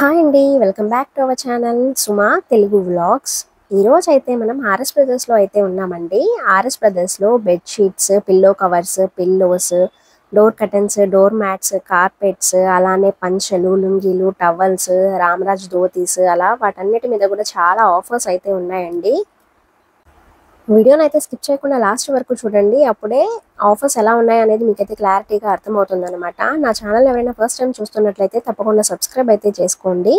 Hi అండి, welcome back to our channel Suma Telugu vlogs. ఈరోజు అయితే మనం ఆర్ఎస్ బ్రదర్స్లో అయితే ఉన్నామండి. ఆర్ఎస్ బ్రదర్స్లో bedsheets, pillow covers, pillows, door curtains, door mats, carpets, అలానే పంచలు, లుంగీలు, టవల్స్, రామరాజ్ ధోతీస్, అలా వాటన్నిటి మీద కూడా చాలా ఆఫర్స్ అయితే ఉన్నాయండి. వీడియోని అయితే స్కిప్ చేయకుండా లాస్ట్ వరకు చూడండి. అప్పుడే ఆఫర్స్ ఎలా ఉన్నాయి అనేది మీకైతే క్లారిటీగా అర్థమవుతుంది అనమాట. నా ఛానల్ ఎవరైనా ఫస్ట్ టైం చూస్తున్నట్లయితే తప్పకుండా సబ్స్క్రైబ్ అయితే చేసుకోండి.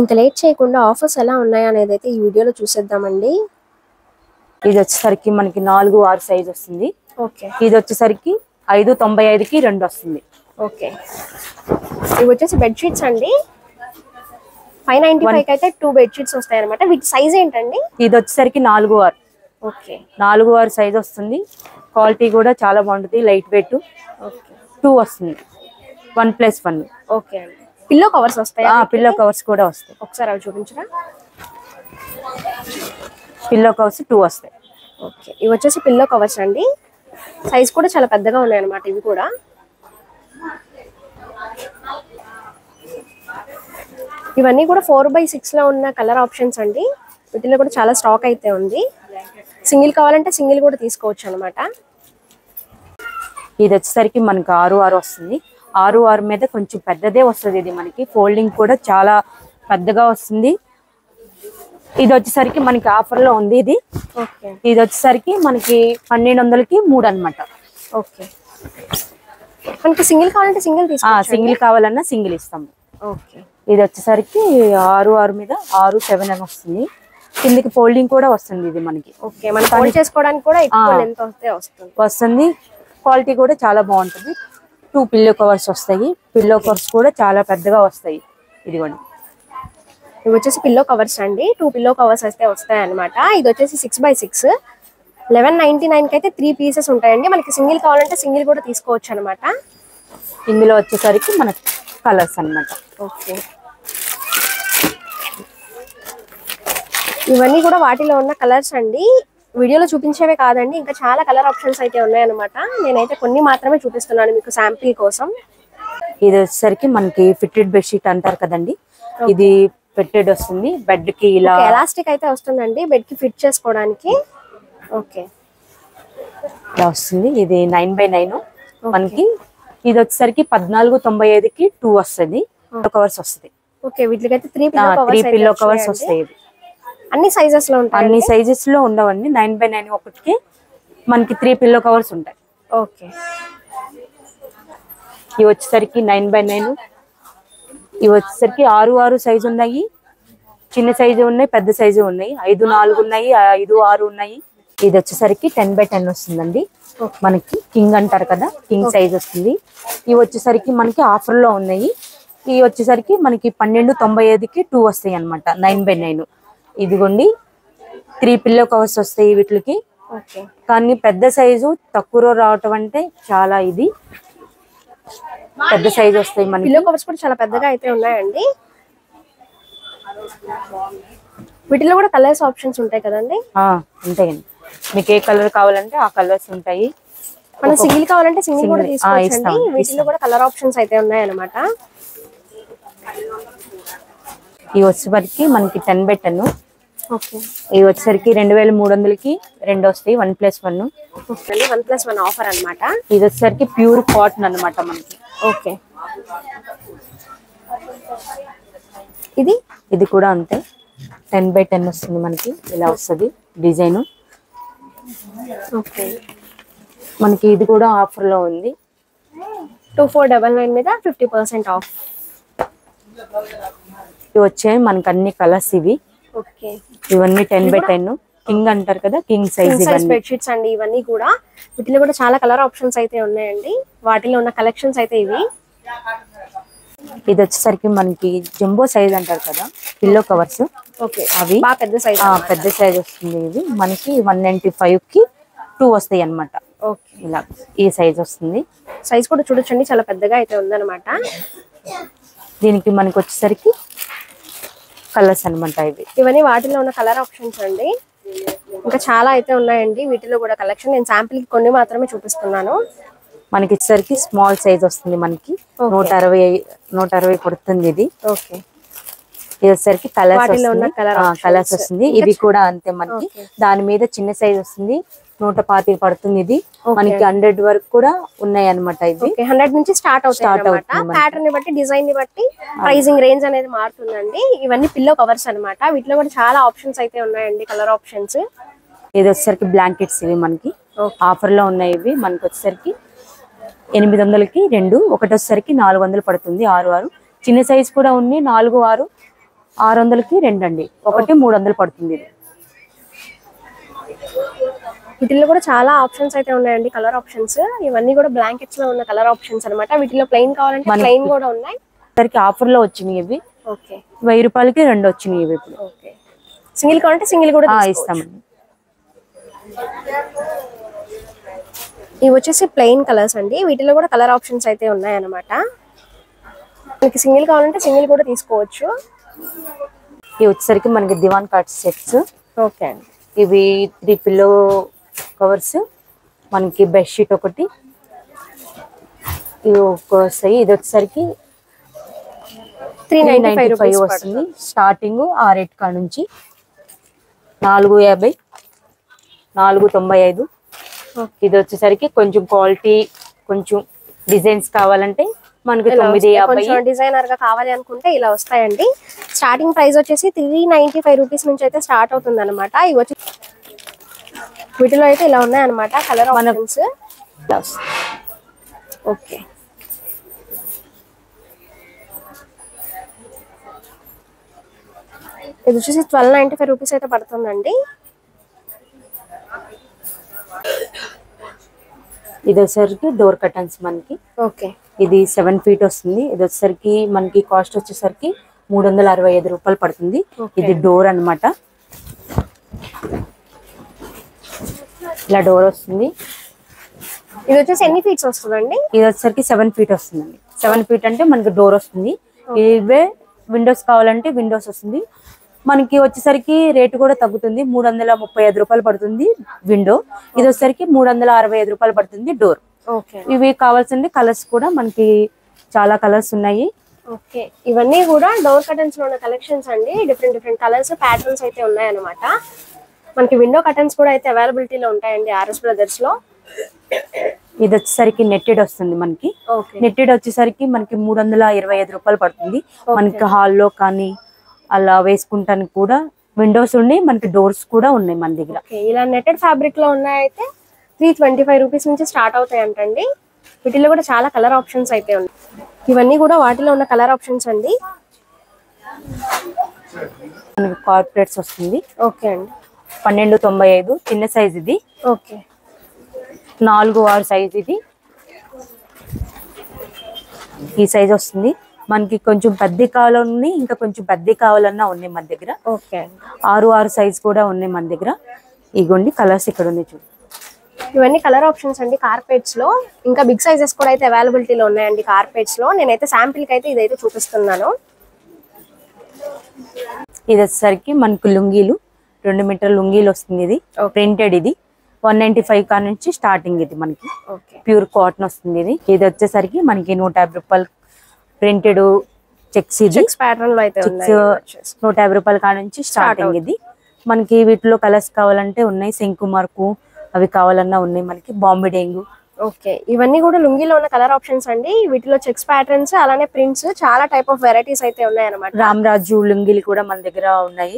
ఇంకా లేట్ చేయకుండా ఆఫర్స్ ఎలా ఉన్నాయి అనేది అయితే ఈ వీడియోలో చూసేద్దామండి. ఇది వచ్చేసరికి మనకి 4-6 సైజ్ వస్తుంది. ఓకే, ఇది వచ్చేసరికి 595కి 2 వస్తుంది. ఓకే. ఇవి వచ్చేసి బెడ్షీట్స్ అండి. 595 అయితే 2 బెడ్షీట్స్ వస్తాయి అనమాట. వీటి సైజ్ ఏంటండి? ఇది వచ్చేసరికి 4-6. ఓకే, 4-6 సైజ్ వస్తుంది. క్వాలిటీ కూడా చాలా బాగుంటుంది. Light weight. ఓకే, 2 వస్తుంది. 1+1. ఓకే అండి. పిల్లో కవర్స్ వస్తాయి. పిల్లో కవర్స్ కూడా వస్తాయి. ఒకసారి అవి చూపించరా? పిల్లో కవర్స్ 2 వస్తాయి. ఓకే, ఇవి వచ్చేసి పిల్లో కవర్స్ అండి. సైజ్ కూడా చాలా పెద్దగా ఉన్నాయి అన్నమాట. ఇవి కూడా ఇవన్నీ కూడా 4x6 లో ఉన్న కలర్ ఆప్షన్స్ అండి. వీటిలో కూడా చాలా స్టాక్ అయితే ఉంది. సింగిల్ కావాలంటే సింగిల్ కూడా తీసుకోవచ్చు అనమాట. ఇది వచ్చేసరికి మనకి 6-6 వస్తుంది. 6-6 మీద కొంచెం పెద్దదే వస్తుంది. ఇది మనకి ఫోల్డింగ్ కూడా చాలా పెద్దగా వస్తుంది. ఇది వచ్చేసరికి మనకి ఆఫర్ లో ఉంది. ఇది వచ్చేసరికి మనకి 1200కి 3 అనమాట. ఓకే, మనకి సింగిల్ కావాలంటే సింగిల్ తీసుకోవచ్చు. సింగిల్ కావాలన్నా సింగిల్ ఇస్తాము. ఓకే, ఇది వచ్చేసరికి 6-6 మీద 6-7 అని వస్తుంది. కిందికి ఫోల్డింగ్ కూడా వస్తుంది. ఇది మనకి ఓకే, మనం ఫోల్డ్ చేసుకోవడానికి కూడా ఎక్కువ లెంత్ వస్తుంది. క్వాలిటీ కూడా చాలా బాగుంటుంది. 2 పిల్లో కవర్స్ వస్తాయి. పిల్లో కవర్స్ కూడా చాలా పెద్దగా వస్తాయి. ఇదిగోండి, ఇవి వచ్చేసి పిల్లో కవర్స్ అండి. 2 పిల్లో కవర్స్ అయితే వస్తాయి అనమాట. ఇది వచ్చేసి 6x6 1199కి అయితే 3 పీసెస్ ఉంటాయండి. మనకి సింగిల్ కావాలంటే సింగిల్ కూడా తీసుకోవచ్చు అనమాట. ఇందులో వచ్చేసరికి మనకి కలర్స్ అన్నమాట. ఓకే, ఇవన్నీ కూడా వాటిలో ఉన్న కలర్స్ అండి. వీడియోలో చూపించేవే కాదండి, ఇంకా చాలా కలర్ ఆప్షన్స్ అయితే ఉన్నాయన్నమాట. నేనైతే కొన్ని మాత్రమే చూపిస్తున్నాను మీకు శాంపిల్ కోసం. ఇది వచ్చేసరికి మనకి ఫిట్టెడ్ బెడ్షీట్ అంటారు కదండి. ఇది ఫిట్టెడ్ వస్తుంది. బెడ్ కి ఇలా ఎలాస్టిక్ అయితే వస్తుందండి బెడ్ కి ఫిట్ చేసుకోవడానికి. ఓకే, ఇలా వస్తుంది. ఇది 9x9 మనకి. ఇది వచ్చేసరికి 1495కి 2 వస్తుంది. కవర్స్ వస్తుంది. ఓకే, వీటికైతే 3 పిల్లో కవర్స్ వస్తాయి. అన్ని సైజెస్ లో ఉంటాయి. అన్ని సైజెస్ లో ఉండవండి. 9x9 ఒకటికి మనకి 3 పిల్లో కవర్స్ ఉంటాయి. ఓకే, ఇవి వచ్చేసరికి 9x9. ఇవి వచ్చేసరికి 6-6 సైజు ఉన్నాయి. చిన్న సైజు ఉన్నాయి, పెద్ద సైజు ఉన్నాయి. 5-4 ఉన్నాయి, 5-6 ఉన్నాయి. ఇది వచ్చేసరికి 10x10 వస్తుందండి. మనకి కింగ్ అంటారు కదా, కింగ్ సైజ్ వస్తుంది. ఇవి వచ్చేసరికి మనకి ఆఫర్ లో ఉన్నాయి. ఇవి వచ్చేసరికి మనకి 1295కి 2 వస్తాయి అనమాట. 9x9. ఇదిగోండి, 3 పిల్లో కవర్స్ వస్తాయి వీటికి. కానీ పెద్ద సైజు తక్కువ రావటం అంటే చాలా ఇది పెద్ద సైజు వస్తాయి. మనకి పిల్లో కవర్స్ కూడా చాలా పెద్దగా అయితే ఉన్నాయండి. వీటిలో కూడా కలర్స్ ఆప్షన్స్ ఉంటాయి కదండి. ఉంటాయండి. మీకు ఏ కలర్ కావాలంటే ఆ కలర్స్ ఉంటాయి. మనం సింగిల్ కావాలంటే సింగిల్ కూడా తీసుకోవచ్చండి. వీటిలో కూడా కలర్ ఆప్షన్స్ అయితే ఉన్నాయి అన్నమాట. ఇవి వచ్చేసరికి మనకి 10x10. ఓకే, ఇవి వచ్చేసరికి 2300కి 2 వస్తాయి. 1+1. 1+1 ఆఫర్ అన్నమాట. ఇది వచ్చేసరికి ప్యూర్ కాటన్ అన్నమాట మనకి. ఓకే, ఇది కూడా అంతే. 10x10 వస్తుంది మనకి. ఇలా వస్తుంది డిజైన్. ఓకే, మనకి ఇది కూడా ఆఫర్ లో ఉంది. 2499 మీద 50% ఆఫ్. ఇవి వచ్చాయి మనకి అన్ని కలర్స్. ఇవి ఓకే, ఇవన్నీ 10x10 కింగ్ అంటారు కదా, కింగ్ సైజ్ బెడ్షీట్స్ అండి. ఇవన్నీ కూడా వీటిలో కూడా చాలా కలర్ ఆప్షన్స్ అయితే ఉన్నాయండి. వాటిలో ఉన్న కలెక్షన్స్ అయితే ఇవి. ఇది వచ్చేసరికి మనకి జంబో సైజ్ అంటారు కదా, పిల్లో కవర్స్. ఓకే, అవి బాగా పెద్ద సైజ్. పెద్ద సైజ్ వస్తుంది. ఇది మనకి 195కి 2 వస్తాయి అన్నమాట. ఓకే, ఇలా ఈ సైజ్ వస్తుంది. సైజ్ కూడా చూడొచ్చండి, చాలా పెద్దగా అయితే ఉందన్నమాట. దీనికి మనకి వచ్చేసరికి కలర్స్ అన్నమాట. ఇవన్నీ వాటిలో ఉన్న కలర్ ఆప్షన్స్ అండి. ఇంకా చాలా అయితే ఉన్నాయండి వీటిలో కూడా కలెక్షన్. నేను శాంపిల్ కి కొన్ని మాత్రమే చూపిస్తున్నాను. మనకి వచ్చేసరికి స్మాల్ సైజ్ వస్తుంది మనకి 160 పడుతుంది ఇది ఓకే ఇది వచ్చేసరికి కలర్స్ వస్తుంది ఇవి కూడా అంతే మనకి దాని మీద చిన్న సైజ్ వస్తుంది 125 పడుతుంది ఇది మనకి 100 వరకు కూడా ఉన్నాయి అన్నమాట ఇది 100 నుంచి స్టార్ట్ అవుతుంది ప్యాటర్న్ ని బట్టి డిజైన్ ని బట్టి ప్రైసింగ్ రేంజ్ అనేది మారుతుందండి ఇవన్నీ పిల్లో కవర్స్ అన్నమాట వీటిలో కూడా చాలా ఆప్షన్స్ అయితే ఉన్నాయండి కలర్ ఆప్షన్స్ ఇది వచ్చేసరికి బ్లాంకెట్స్ ఇవి మనకి ఆఫర్ లో ఉన్నాయి ఇవి మనకి వచ్చేసరికి 800కి 2 ఒకటి వచ్చేసరికి 400 పడుతుంది 6 చిన్న సైజ్ కూడా ఉంది 4 6 600కి 2 అండి ఒకటి 300 పడుతుంది ఇది వీటిలో కూడా చాలా ఆప్షన్స్ అయితే ఉన్నాయండి కలర్ ఆప్షన్స్ ఇవన్నీ కూడా బ్లాంకెట్స్ లో ఉన్న కలర్ ఆప్షన్స్ అన్నమాట వీటిలో ప్లెయిన్ కావాలంటే ప్లెయిన్ కూడా ఉన్నాయి సరికి ఆఫర్ లో వచ్చినాయి ఇవి ఓకే 1000 రూపాయలకి 2 వచ్చినాయి ఇవి ఇప్పుడు ఓకే సింగిల్ కావాలంటే సింగిల్ కూడా ఇస్తామండి ఇవి వచ్చేసి ప్లెయిన్ కలర్స్ అండి వీటిలో కూడా కలర్ ఆప్షన్స్ అయితే ఉన్నాయి అన్నమాట మీకు సింగిల్ కావాలంటే సింగిల్ కూడా తీసుకోవచ్చు ఇవి వచ్చేసరికి మనకి దివాన్ కాట్ సెట్స్ ఓకే అండి ఇవి 3 పిల్లో కవర్స్ మనకి బెడ్ షీట్ ఒకటి ఇవి వస్తాయి ఇది వచ్చేసరికి 395 వస్తుంది స్టార్టింగ్ ఆ రేట్ కాడ నుంచి 450 495 ఇది వచ్చేసరికి కొంచెం క్వాలిటీ కొంచెం డిజైన్స్ కావాలంటే మనకి 950 డిజైనర్ గా కావాలి అనుకుంటే ఇలా వస్తాయండి స్టార్టింగ్ ప్రైస్ వచ్చేసి 395 రూపీస్ నుంచి అయితే స్టార్ట్ అవుతుంది అనమాట ఇవి వచ్చి వీటిలో అయితే ఇలా ఉన్నాయి అనమాట కలర్ ఆప్షన్స్ ఓకే ఇది వచ్చేసి 1295 రూపీస్ అయితే పడుతుందండి ఇది వచ్చేసరికి డోర్ కర్టన్స్ మనకి ఓకే ఇది 7 ఫీట్ వస్తుంది ఇది వచ్చేసరికి మనకి కాస్ట్ వచ్చేసరికి 365 రూపాయలు పడుతుంది ఇది డోర్ అన్నమాట ఇలా డోర్ వస్తుంది ఇది వచ్చేసి ఎన్ని ఫీట్స్ వస్తుందండి ఇది వచ్చేసరికి 7 ఫీట్ వస్తుందండి 7 ఫీట్ అంటే మనకి డోర్ వస్తుంది ఇవే విండోస్ కావాలంటే విండోస్ వస్తుంది మనకి వచ్చేసరికి రేటు కూడా తగ్గుతుంది 335 రూపాయలు పడుతుంది విండో ఇది వచ్చేసరికి 365 రూపాయలు పడుతుంది డోర్ ఇవి కావాల్సింది కలర్స్ కూడా మనకి చాలా కలర్స్ ఉన్నాయి ఓకే ఇవన్నీ కూడా డోర్ కర్టన్స్ లో ఉన్న కలెక్షన్స్ అండి డిఫరెంట్ కలర్స్ ప్యాటర్న్స్ అయితే ఉన్నాయి అన్నమాట మనకి విండో కర్టన్స్ కూడా అయితే అవైలబిలిటీలో ఉంటాయండి ఆర్ఎస్ బ్రదర్స్ లో ఇది వచ్చేసరికి నెట్టెడ్ వస్తుంది మనకి నెట్టెడ్ వచ్చేసరికి మనకి 325 రూపాయలు పడుతుంది మనకి హాల్లో కానీ అలా వేసుకుంటానికి కూడా విండోస్ ఉన్నాయి మనకి డోర్స్ కూడా ఉన్నాయి మన దగ్గర ఇలా నెట్టెడ్ ఫ్యాబ్రిక్ లో ఉన్నాయైతే 325 రూపీస్ నుంచి స్టార్ట్ అవుతాయి అంటండి వీటిలో కూడా చాలా కలర్ ఆప్షన్స్ అయితే ఉన్నాయి ఇవన్నీ కూడా వాటిలో ఉన్న కలర్ ఆప్షన్స్ అండి మనకి కార్పొరేట్స్ వస్తుంది ఓకే అండి 1295 చిన్న సైజ్ ఇది ఓకే 4/6 సైజ్ ఇది ఈ సైజ్ వస్తుంది మనకి కొంచెం పెద్ద కావాలని ఇంకా కొంచెం పెద్ద కావాలన్నా ఉన్నాయి మన దగ్గర ఓకే 6/6 సైజ్ కూడా ఉన్నాయి మన దగ్గర ఇగోండి కలర్స్ ఇక్కడ ఉన్నాయి చూడండి ఇవన్నీ కలర్ ఆప్షన్స్ అండి కార్పెట్స్ లో ఇంకా బిగ్ సైజెస్ కూడా అయితే అవైలబిలిటీలో ఉన్నాయండి కార్పెట్స్ లో నేనైతే శాంపిల్ కి అయితే ఇదైతే చూపిస్తున్నాను ఇది వచ్చేసరికి మనకు లుంగీలు 2 మీటర్ లుంగీలు వస్తుంది ఇది ప్రింటెడ్ ఇది 195 కా నుంచి స్టార్టింగ్ ఇది మనకి ప్యూర్ కాటన్ వస్తుంది ఇది ఇది వచ్చేసరికి మనకి 150 రూపాయలు ప్రింటెడ్ చెక్స్ ఇది ప్యాటర్న్ లో అయితే 150 రూపాయల కా నుంచి స్టార్టింగ్ ఇది మనకి వీటిలో కలర్స్ కావాలంటే ఉన్నాయి శంకు మార్కు అవి కావాలన్నా ఉన్నాయి మనకి బాంబే డెంగు ఓకే ఇవన్నీ కూడా లుంగీలో ఉన్న కలర్ ఆప్షన్స్ అండి వీటిలో చెక్స్ ప్యాటర్న్స్ అలానే ప్రింట్స్ చాలా టైప్ ఆఫ్ వెరైటీస్ అయితే ఉన్నాయి అన్నమాట రామరాజు లుంగీలు కూడా మన దగ్గర ఉన్నాయి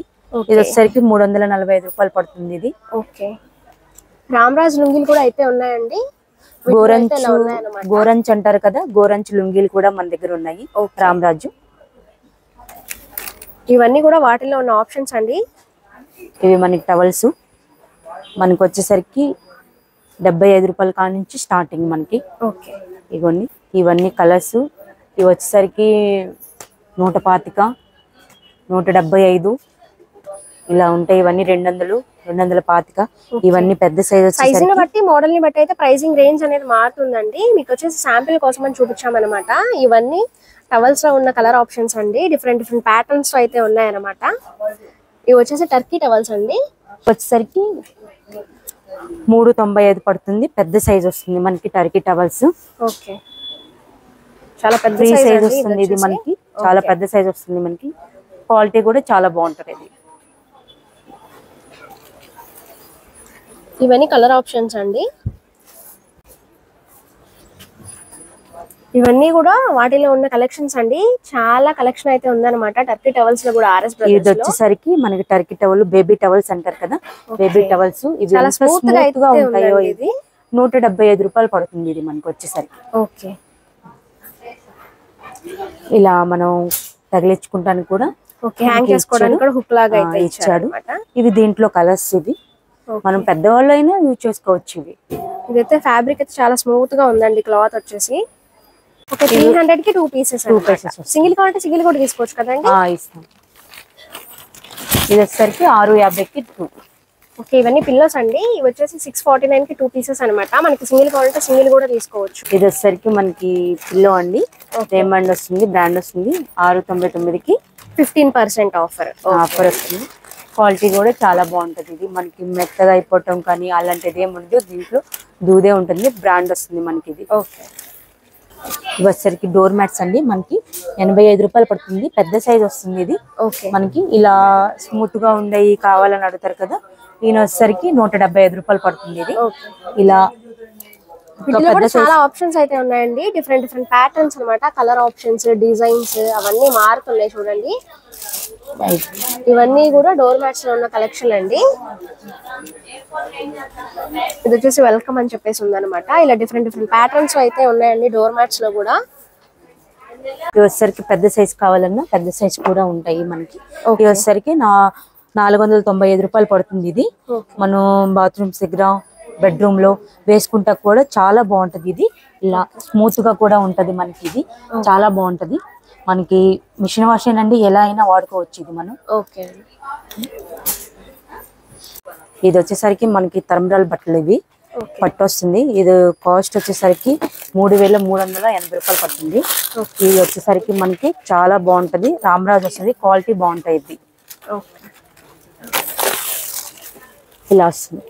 ఇది వచ్చేసరికి 345 రూపాయలు పడుతుంది ఇది ఓకే రామరాజు లుంగీలు కూడా అయితే ఉన్నాయండి గోరంచ్ అంటారు కదా గోరంచ్ లుంగీలు కూడా మన దగ్గర ఉన్నాయి రామరాజు ఇవన్నీ కూడా వాటిలో ఉన్న ఆప్షన్స్ అండి ఇవి మనకి టవల్స్ మనకి వచ్చేసరికి 75 రూపాయల కా నుంచి స్టార్టింగ్ మనకి ఓకే ఇవన్నీ ఇవన్నీ కలర్స్ ఇవి వచ్చేసరికి 125 175 ఇలా ఉంటాయి ఇవన్నీ 200 225 ఇవన్నీ పెద్ద సైజ్ సైజుని బట్టి మోడల్ ని బట్టి అయితే ప్రైసింగ్ రేంజ్ అనేది మారుతుందండి మీకు వచ్చేసి శాంపిల్ కోసం అని చూపించామన్నమాట ఇవన్నీ టవల్స్ లో ఉన్న కలర్ ఆప్షన్స్ అండి డిఫరెంట్ ప్యాటర్న్స్ అయితే ఉన్నాయన్నమాట ఇవి వచ్చేసి టర్కీ టవల్స్ అండి వచ్చేసరికి 395 పడుతుంది. పెద్ద సైజ్ వస్తుంది మనకి టర్కీ టవల్స్. ఓకే, చాలా పెద్ద ఫ్రీ సైజ్ సైజ్ వస్తుంది ఇది మనకి, చాలా పెద్ద సైజ్ వస్తుంది మనకి. క్వాలిటీ కూడా చాలా బాగుంటది ఇది. ఇవన్నీ కలర్ ఆప్షన్స్ అండి. ఇవన్నీ కూడా వాటిలో ఉన్న కలెక్షన్స్ అండి. చాలా కలెక్షన్ అయితే ఉందన్నమాట టర్కీ టవల్స్ లో కూడా ఆర్ఎస్ బ్రదర్స్ ఇది వచ్చేసరికి మనకి టర్కీ టవల్, బేబీ టవల్స్ అంటారు కదా, బేబీ టవల్స్. ఇవి చాలా స్మూత్ గా ఉంటాయో. ఇది 175 రూపాయలు పడుతుంది ఇది మనకి వచ్చేసరికి. ఓకే, ఇలా మనం తగిలించుకుంటానికి కూడా ఓకే, హ్యాంగ్ చేసుకోవడానికి కూడా హుక్ లాగా అయితే ఇచ్చాడు. ఇవి దీంట్లో కలర్స్. ఇవి మనం పెద్దవాళ్ళు అయినా యూజ్ చేసుకోవచ్చు. ఇవి ఇదైతే ఫ్యాబ్రిక్ అయితే చాలా స్మూత్ గా ఉందండి. క్లాత్ వచ్చేసి ఓకే 300 కి 2 పీసెస్. సింగిల్ కావాలంటే సింగిల్ కూడా తీసుకోవచ్చు కదండి. ఇస్తాం. ఇది వచ్చేసరికి 650 కి 2. ఓకే, ఇవన్నీ పిల్లోస్ అండి. ఇవి వచ్చేసి 649 కి 2 పీసెస్ అనమాట. మనకి సింగిల్ కావాలంటే సింగిల్ కూడా తీసుకోవచ్చు. ఇది వచ్చేసరికి మనకి పిల్లో అండి. రేమండ్ వస్తుంది, బ్రాండ్ వస్తుంది. 699 కి 15% ఆఫర్ వస్తుంది. క్వాలిటీ కూడా చాలా బాగుంటది. ఇది మనకి మెత్తగా అయిపోవటం కానీ అలాంటిది ఏముండదు. దీంట్లో దూదే ఉంటుంది. బ్రాండ్ వస్తుంది మనకి ఇది. ఓకే, ఇవి వచ్చేసరికి డోర్ మ్యాట్స్ అండి. మనకి 85 రూపాయలు పడుతుంది. పెద్ద సైజ్ వస్తుంది ఇది. ఓకే, మనకి ఇలా స్మూత్ గా ఉండేవి కావాలని అడుగుతారు కదా, ఈయన వచ్చేసరికి 175 రూపాయలు పడుతుంది ఇది. ఇలా వీటిలో కూడా చాలా ఆప్షన్స్ అయితే ఉన్నాయండి. డిఫరెంట్ ప్యాటర్న్స్ అన్నమాట. కలర్ ఆప్షన్స్, డిజైన్స్ అవన్నీ మారుతున్నాయి చూడండి. ఇవన్నీ కూడా డోర్ మ్యాట్స్ లో ఉన్న కలెక్షన్ అండి. ఇది వచ్చేసి వెల్కమ్ అని చెప్పేసి ఉందన్నమాట. ఇలా డిఫరెంట్ ప్యాటర్న్స్ అయితే ఉన్నాయండి డోర్ మ్యాట్స్ లో కూడా. ఇది వచ్చేసరికి పెద్ద సైజ్ కావాలన్నా పెద్ద సైజ్ కూడా ఉంటాయి మనకి. ఇది వచ్చేసరికి 495 రూపాయలు పడుతుంది ఇది. మనం బాత్రూమ్స్ దగ్గర, బెడ్రూమ్ లో వేసుకుంటా కూడా చాలా బాగుంటది ఇది. ఇలా స్మూత్ గా కూడా ఉంటది మనకి. ఇది చాలా బాగుంటది మనకి. మిషన్ వాష్ అండి, ఎలా అయినా వాడుకోవచ్చు ఇది మనం. ఓకే, ఇది వచ్చేసరికి మనకి తరంబ్రాల బట్టలు. ఇవి పట్టు వస్తుంది. ఇది కాస్ట్ వచ్చేసరికి 3380 రూపాయలు పడుతుంది. ఇది వచ్చేసరికి మనకి చాలా బాగుంటది. రామరాజ్ వస్తుంది. క్వాలిటీ బాగుంటాయి ఇది. ఇలా వస్తుంది.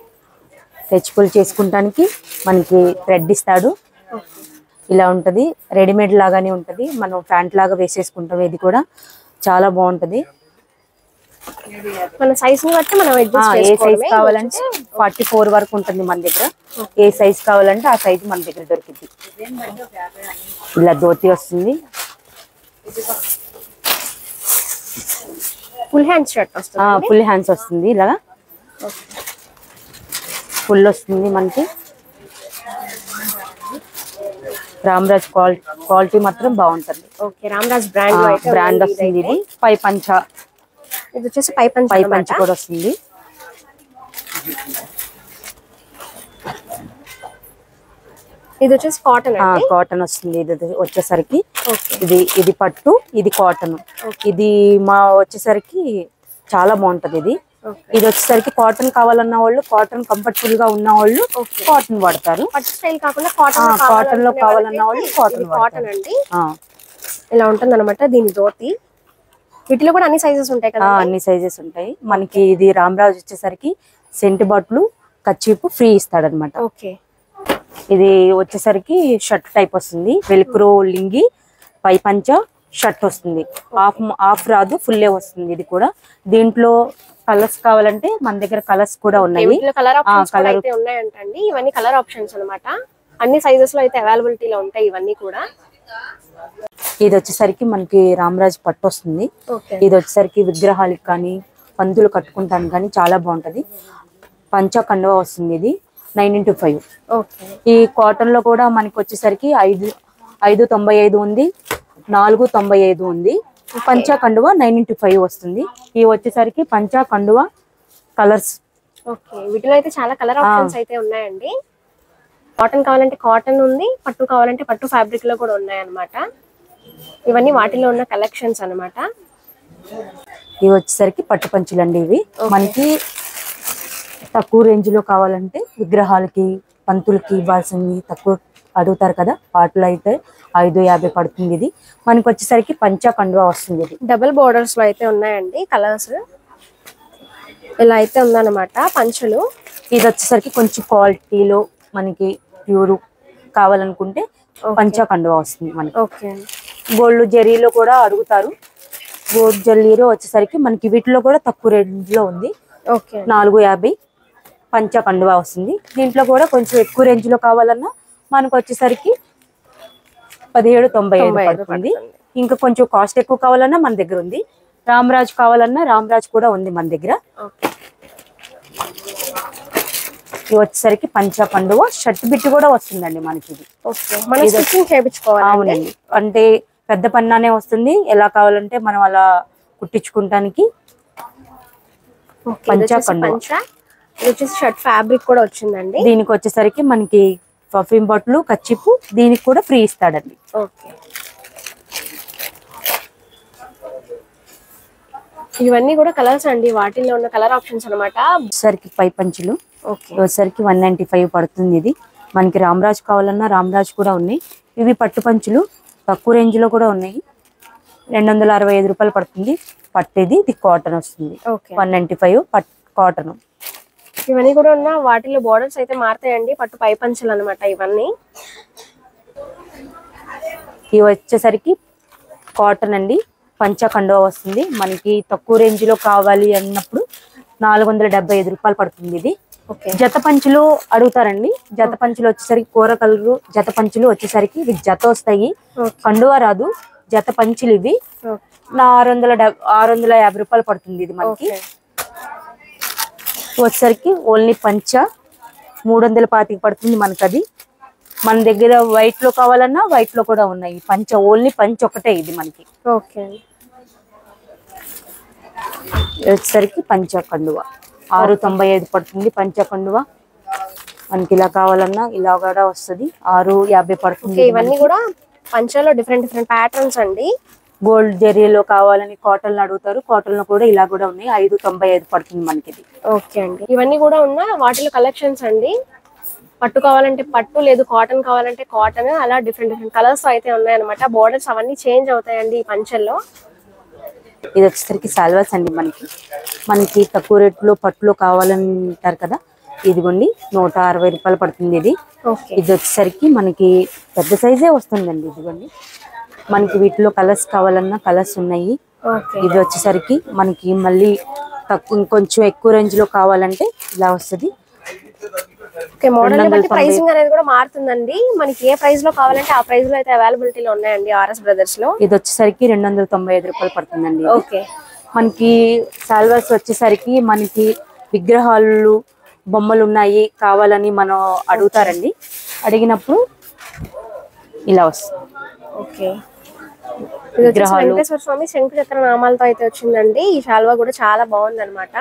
టెచ్పుల్ చేసుకుంటానికి మనకి థ్రెడ్ ఇస్తాడు. ఇలా ఉంటది. రెడీమేడ్ లాగానే ఉంటది. మనం ప్యాంట్ లాగా వేసేసుకుంటాం. ఇది కూడా చాలా బాగుంటది. మన సైజ్ ని బట్టి మనం ఏ సైజ్ కావాలంటే 44 వరకు ఉంటుంది మన దగ్గర. ఏ సైజ్ కావాలంటే ఆ సైజ్ మన దగ్గర దొరుకుతుంది. ఇలా ధోతి వస్తుంది. ఫుల్ హ్యాండ్స్ షర్ట్ వస్తుంది. ఫుల్ హ్యాండ్స్ వస్తుంది. ఇలా ఫుల్ వస్తుంది మనకి. రామరాజ్ క్వాలిటీ మాత్రం బాగుంటుంది. ఓకే, రామరాజ్ బ్రాండ్ వస్తుంది. ఇది పై పంచ. ఇది వచ్చేసి పై పంచ కూడా వస్తుంది. ఇది వచ్చేసి కాటన్ వస్తుంది. ఇది వచ్చేసరికి ఇది పట్టు, ఇది కాటన్. ఇది మా వచ్చేసరికి చాలా బాగుంటది ఇది. ఇది వచ్చేసరికి కాటన్ కావాలన్న వాళ్ళు, కాటన్ కంఫర్టబుల్ గా ఉన్న వాళ్ళు కాటన్ వాడతారు. పట్టు స్టైల్ కాకుండా కాటన్ లో కావాలన్న వాళ్ళు కాటన్ అండి. ఇలా ఉంటుంది అనమాట దీని ధోతి. వీటిలో కూడా అన్ని సైజెస్ ఉంటాయి కదా. అన్ని సైజెస్ ఉంటాయి మనకి. ఇది రామరాజు వచ్చేసరికి సెంట్ బాట్లు, కచ్చీపు ఫ్రీ ఇస్తాడనమాట. ఓకే, ఇది వచ్చేసరికి షర్ట్ టైప్ వస్తుంది. వెల్క్రో లింగి, పై పంచ, షర్ట్ వస్తుంది. హాఫ్ రాదు, ఫుల్లే వస్తుంది. ఇది కూడా దీంట్లో కలర్స్ కావాలంటే మన దగ్గర కలర్స్ కూడా ఉన్నాయి. కలర్ ఆప్షన్స్ ఉన్నాయంటండి. ఇవన్నీ కలర్ ఆప్షన్స్ అన్నమాట. అన్ని సైజెస్ లో అయితే అవైలబిలిటీలో ఉంటాయి ఇవన్నీ కూడా. ఇది వచ్చేసరికి మనకి రామరాజ్ పట్టు వస్తుంది. ఇది వచ్చేసరికి విగ్రహాలకు కానీ పంతులు కట్టుకుంటాను కానీ చాలా బాగుంటది. పంచ కండువ వస్తుంది. ఇది 9x5. ఈ కాటన్ లో కూడా మనకి వచ్చేసరికి 595 ఉంది, 495 ఉంది. పంచా కండువ 9x5 వస్తుంది. ఇవి వచ్చేసరికి పంచా కండువ కలర్స్. ఓకే, వీటిలో అయితే చాలా కలర్ ఆప్షన్స్ అయితే ఉన్నాయండి. కాటన్ కావాలంటే కాటన్ ఉంది, పట్టు కావాలంటే పట్టు ఫ్యాబ్రిక్ లో కూడా ఉన్నాయి అన్నమాట. ఇవన్నీ వాటిలో ఉన్న కలెక్షన్స్ అన్నమాట. ఇవి వచ్చేసరికి పట్టు పంచులు అండి. ఇవి మనకి తక్కువ రేంజ్ లో కావాలంటే విగ్రహాలకి, పంతులకి ఇవ్వాల్సింది తక్కువ అడుగుతారు కదా, వాటిలో అయితే 550 పడుతుంది. ఇది మనకి వచ్చేసరికి పంచా కండువా వస్తుంది. ఇది డబుల్ బోర్డర్స్ లో అయితే ఉన్నాయండి కలర్స్. ఇలా అయితే ఉందన్నమాట పంచలు. ఇది వచ్చేసరికి కొంచెం క్వాలిటీలో మనకి ప్యూర్ కావాలనుకుంటే పంచా కండువా వస్తుంది మనకి. ఓకే. గోల్డ్ జరీలో కూడా అడుగుతారు. గోల్డ్ జరీలో వచ్చేసరికి మనకి వీటిలో కూడా తక్కువ రేంజ్ లో ఉంది. ఓకే. 450 పంచా కండువా వస్తుంది. దీంట్లో కూడా కొంచెం ఎక్కువ రేంజ్ లో కావాలన్నా మనకు వచ్చేసరికి 1795 పడుతుంది. ఇంకా కొంచెం కాస్ట్ ఎక్కువ కావాలన్నా మన దగ్గర ఉంది. రామరాజ్ కావాలన్నా రామరాజ్ కూడా ఉంది మన దగ్గర. ఇది వచ్చేసరికి పంచా కండువా షర్ట్ బిట్ కూడా వస్తుందండి మనకి. ఇది అవునండి, అంటే పెద్ద పన్నానే వస్తుంది. ఎలా కావాలంటే మనం అలా కుట్టించుకుంటానికి పంచా కండువా. షర్ట్ ఫ్యాబ్రిక్ కూడా వచ్చిందండి. దీనికి వచ్చేసరికి మనకి పర్ఫ్యూమ్ బాటిల్ కచ్చిపు దీనికి కూడా ఫ్రీ ఇస్తాడండి. ఓకే. ఇవన్నీ కూడా కలర్స్ అండి, వాటిల్లో ఉన్న కలర్ ఆప్షన్స్ అనమాట. సరికి పై పంచులు వచ్చేసరికి 195 పడుతుంది. ఇది మనకి రామరాజ్ కావాలన్నా రామరాజ్ కూడా ఉన్నాయి. ఇవి పట్టు పంచులు తక్కువ రేంజ్ లో కూడా ఉన్నాయి. 265 రూపాయలు పడుతుంది పట్టేది. ఇది కాటన్ వస్తుంది. 195 కాటన్. ఇవన్నీ కూడా ఉన్న వాటిలో బోర్డర్స్ అయితే మారుతాయండి, పట్టు పై పంచులు అనమాట ఇవన్నీ. ఇవి వచ్చేసరికి కాటన్ అండి, పంచా కండువా వస్తుంది. మనకి తక్కువ రేంజ్ లో కావాలి అన్నప్పుడు 475 రూపాయలు పడుతుంది. ఇది జత పంచులు అడుగుతారండి. జత పంచులు వచ్చేసరికి కూర కలరు జత పంచులు వచ్చేసరికి ఇవి జత వస్తాయి, కండువా రాదు. జత పంచులు ఇవి 650 రూపాయలు పడుతుంది. ఇది మనకి వచ్చేసరికి ఓన్లీ పంచా 325 పడుతుంది మనకి. అది మన దగ్గర వైట్ లో కావాలన్నా వైట్ లో కూడా ఉన్నాయి. పంచ ఓన్లీ పంచ ఒకటే ఇది మనకి. ఓకే. వచ్చేసరికి పంచా కండువా 695 పడుతుంది. పంచా కండువా మనకి ఇలా కావాలన్నా ఇలా కూడా వస్తుంది. 650 పడుతుంది. ఇవన్నీ కూడా పంచాలో డిఫరెంట్ ప్యాటర్న్స్ అండి. గోల్డ్ జరీలో కావాలని కాటన్ అడుగుతారు. కాటన్ లో కూడా ఇలా కూడా ఉన్నాయి. 595 పడుతుంది మనకి. ఓకే అండి. ఇవన్నీ కూడా ఉన్న వాటిలో కలెక్షన్స్ అండి. పట్టు కావాలంటే పట్టు, లేదు కాటన్ కావాలంటే కాటన్, అలా డిఫరెంట్ కలర్స్ అయితే ఉన్నాయన్నమాట. బోర్డర్స్ అవన్నీ చేంజ్ అవుతాయండి ఈ పంచల్లో. ఇది వచ్చేసరికి సాల్వాస్ అండి. మనకి తక్కువ రేట్లో పట్టులో కావాలంటారు కదా, ఇదిగోండి 160 రూపాయలు పడుతుంది. ఇది వచ్చేసరికి మనకి పెద్ద సైజే వస్తుందండి. ఇదిగోండి మనకి వీటిలో కలర్స్ కావాలన్నా కలర్స్ ఉన్నాయి. ఇది వచ్చేసరికి మనకి మళ్ళీ కొంచెం ఎక్కువ రేంజ్ లో కావాలంటే ఇలా వస్తుంది. ప్రైసింగ్ అనేది కూడా మారుతుందండి. మనకి ఏ ప్రైస్ లో కావాలంటే ఆ ప్రైస్ లో అయితే అవైలబిలిటీలో ఉన్నాయండి ఆర్ఎస్ బ్రదర్స్ లో. ఇది వచ్చేసరికి 295 రూపాయలు పడుతుందండి. ఓకే. మనకి సాల్వాస్ వచ్చేసరికి మనకి విగ్రహాలు బొమ్మలు ఉన్నాయి కావాలని మనం అడుగుతారండి. అడిగినప్పుడు ఇలా వస్తుంది. ఓకే. వెంకటేశ్వర స్వామి శంకు చక్ర నామాలతో అయితే వచ్చిందండి. ఈ శాల్వా కూడా చాలా బాగుంది అనమాట.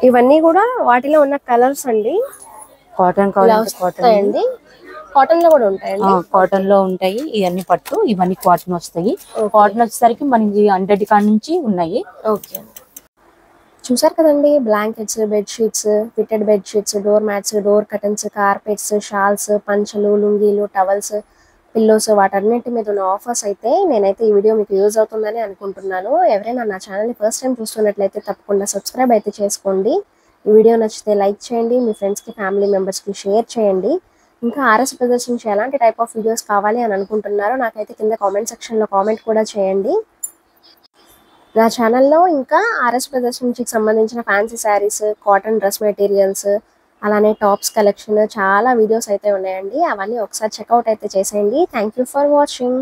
ఇవన్నీ కూడా వాటిలో ఉన్న కలర్స్ అండి. కాటన్ అండి, కాటన్ లో కూడా ఉంటాయండి. కాటన్ లో ఉంటాయి. ఇవన్నీ పట్టు, ఇవన్నీ కాటన్ వస్తాయి. కాటన్ వచ్చేసరికి మనకి 100 కాడ నుంచి ఉన్నాయి. ఓకే. చూసారు కదండి, blankets, bedsheets, fitted bedsheets, door mats, door curtains, carpets, shawls, పంచలు, లుంగీలు, టవల్స్, పిల్లోస్, వాటన్నిటి మీద ఉన్న ఆఫర్స్ అయితే నేనైతే ఈ వీడియో మీకు యూజ్ అవుతుందని అనుకుంటున్నాను. ఎవరైనా నా ఛానల్ని ఫస్ట్ టైం చూస్తున్నట్లయితే తప్పకుండా సబ్స్క్రైబ్ అయితే చేసుకోండి. ఈ వీడియో నచ్చితే లైక్ చేయండి, మీ ఫ్రెండ్స్కి ఫ్యామిలీ మెంబర్స్కి షేర్ చేయండి. ఇంకా ఆర్ఎస్ బ్రదర్స్ నుంచి ఎలాంటి టైప్ ఆఫ్ వీడియోస్ కావాలి అని అనుకుంటున్నారో నాకైతే కింద కామెంట్ సెక్షన్లో కామెంట్ కూడా చేయండి. నా ఛానల్లో ఇంకా ఆర్ఎస్ బ్రదర్స్ నుంచి సంబంధించిన fancy saris, cotton dress materials, అలానే టాప్స్ కలెక్షన్ చాలా వీడియోస్ అయితే ఉన్నాయండి. అవన్నీ ఒకసారి చెక్అవుట్ అయితే చేసేయండి. Thank you for watching.